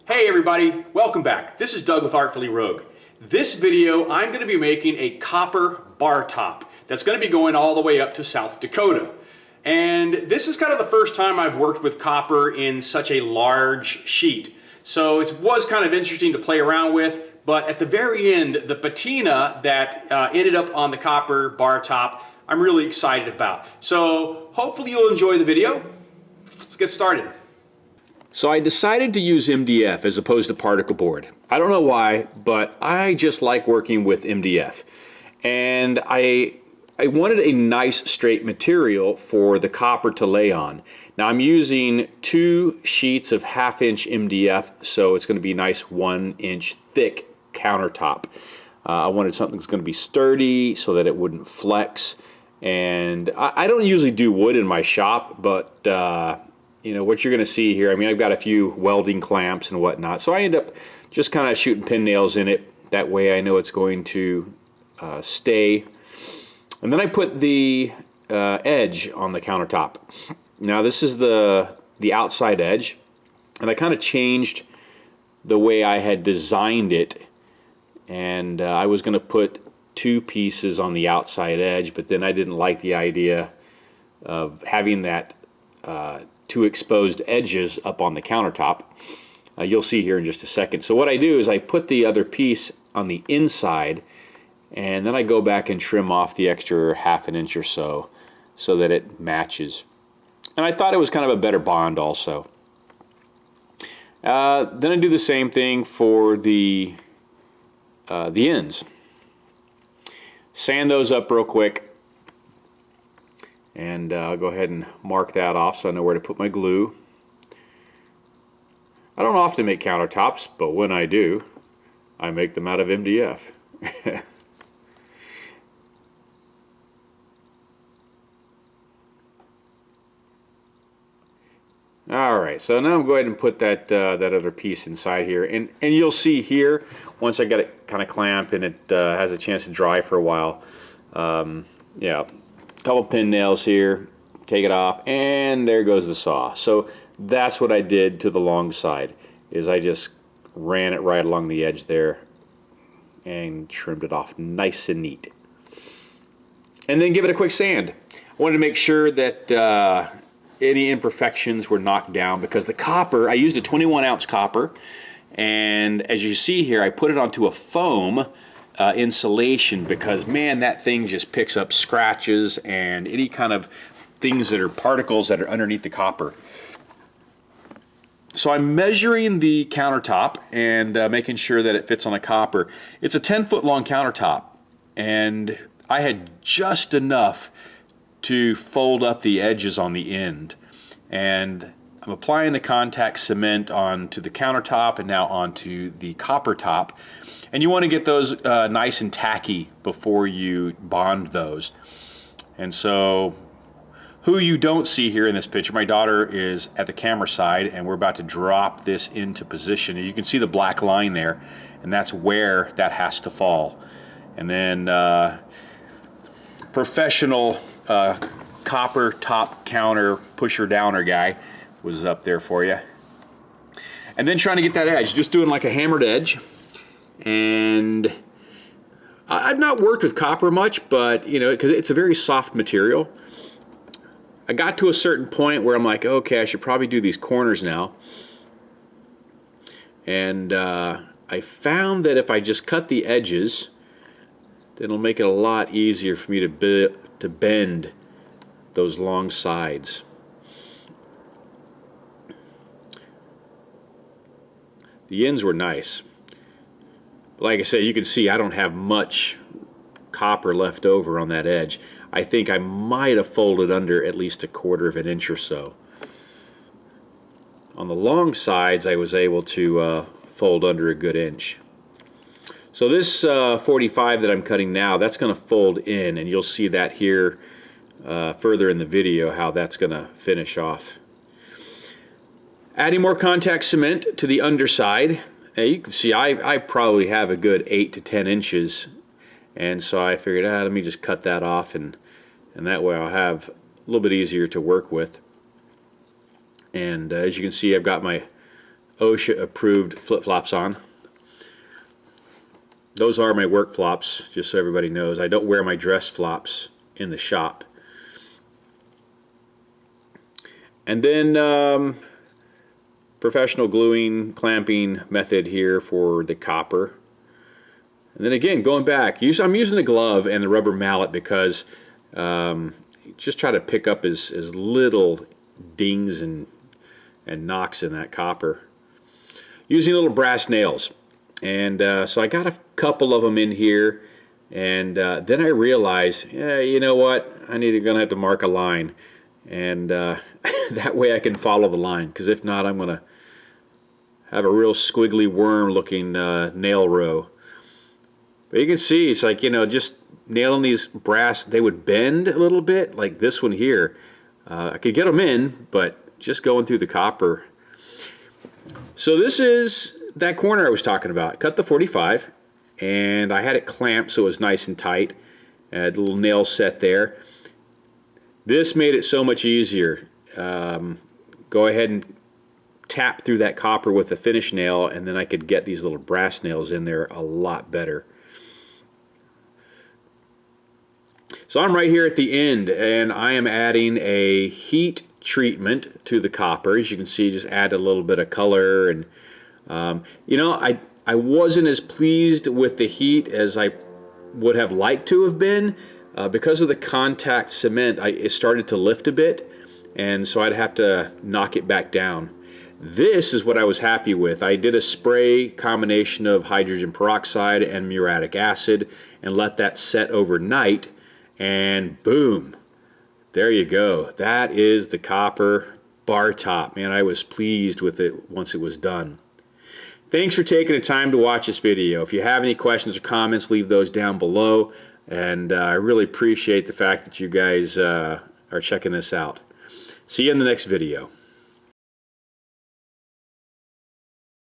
Hey everybody, welcome back. This is Doug with Artfully Rogue. This video I'm going to be making a copper bar top that's going to be going all the way up to South Dakota. And this is kind of the first time I've worked with copper in such a large sheet. So it was kind of interesting to play around with, but at the very end, the patina that ended up on the copper bar top, I'm really excited about. So hopefully you'll enjoy the video. Let's get started. So I decided to use MDF as opposed to particle board. I don't know why, but I just like working with MDF. And I wanted a nice straight material for the copper to lay on. Now I'm using 2 sheets of 1/2 inch MDF, so it's going to be a nice 1 inch thick countertop. I wanted something that's going to be sturdy so that it wouldn't flex. And I don't usually do wood in my shop, but you know what you're going to see here. I mean, I've got a few welding clamps and whatnot, so I end up just kind of shooting pin nails in it. That way I know it's going to stay. And then I put the edge on the countertop. Now this is the outside edge, and I kind of changed the way I had designed it. And I was going to put 2 pieces on the outside edge, but then I didn't like the idea of having that 2 exposed edges up on the countertop. You'll see here in just a second. So what I do is I put the other piece on the inside, and then I go back and trim off the extra 1/2 inch or so that it matches. And I thought it was kind of a better bond also. Then I do the same thing for the ends. Sand those up real quick. And I'll go ahead and mark that off so I know where to put my glue. I don't often make countertops, but when I do, I make them out of MDF. Alright, so now I'm going to go ahead and put that other piece inside here. And you'll see here, once I got it kind of clamped and it has a chance to dry for a while, yeah, couple pin nails here, take it off, and there goes the saw. So that's what I did to the long side, is I just ran it right along the edge there and trimmed it off nice and neat. And then give it a quick sand. I wanted to make sure that any imperfections were knocked down, because the copper, I used a 21 ounce copper, and as you see here, I put it onto a foam insulation, because man, that thing just picks up scratches and any kind of things that are particles that are underneath the copper. So I'm measuring the countertop and making sure that it fits on the copper. It's a 10-foot long countertop, and I had just enough to fold up the edges on the end. And I'm applying the contact cement onto the countertop and now onto the copper top. And you want to get those nice and tacky before you bond those. And so, who you don't see here in this picture, my daughter is at the camera side, and we're about to drop this into position. And you can see the black line there, and that's where that has to fall. And then professional copper top counter pusher downer guy was up there for you. And then trying to get that edge, just doing like a hammered edge. And I've not worked with copper much, but you know, because it's a very soft material. I got to a certain point where I'm like, okay, I should probably do these corners now. And I found that if I just cut the edges, then it'll make it a lot easier for me to bend those long sides. The ends were nice. Like I said, you can see I don't have much copper left over on that edge. I think I might have folded under at least 1/4 inch or so. On the long sides, I was able to fold under a good inch. So this 45 that I'm cutting now, that's going to fold in, and you'll see that here further in the video how that's going to finish off. Adding more contact cement to the underside. Now you can see I probably have a good 8 to 10 inches, and so I figured, let me just cut that off, and that way I'll have a little bit easier to work with. And as you can see, I've got my OSHA approved flip-flops on. Those are my work flops, just so everybody knows. I don't wear my dress flops in the shop. And then professional gluing, clamping method here for the copper. And then again, going back, I'm using the glove and the rubber mallet because just try to pick up as little dings and knocks in that copper. Using little brass nails. And so I got a couple of them in here, and then I realized, yeah, you know what, gonna have to mark a line, and that way I can follow the line, because if not, I'm gonna have a real squiggly worm looking nail row. But you can see it's like, you know, just nailing these brass, they would bend a little bit, like this one here. I could get them in, but just going through the copper. So this is that corner I was talking about. Cut the 45, and I had it clamped so it was nice and tight. Had a little nail set there. This made it so much easier. Go ahead and tap through that copper with a finish nail, and then I could get these little brass nails in there a lot better. So I'm right here at the end, and I am adding a heat treatment to the copper. As you can see, just add a little bit of color, and you know, I wasn't as pleased with the heat as I would have liked to have been. Because of the contact cement, it started to lift a bit, and so I'd have to knock it back down. This is what I was happy with. I did a spray combination of hydrogen peroxide and muriatic acid and let that set overnight, and boom, there you go. That is the copper bar top. Man, I was pleased with it once it was done. Thanks for taking the time to watch this video. If you have any questions or comments, leave those down below. And I really appreciate the fact that you guys are checking this out. See you in the next video.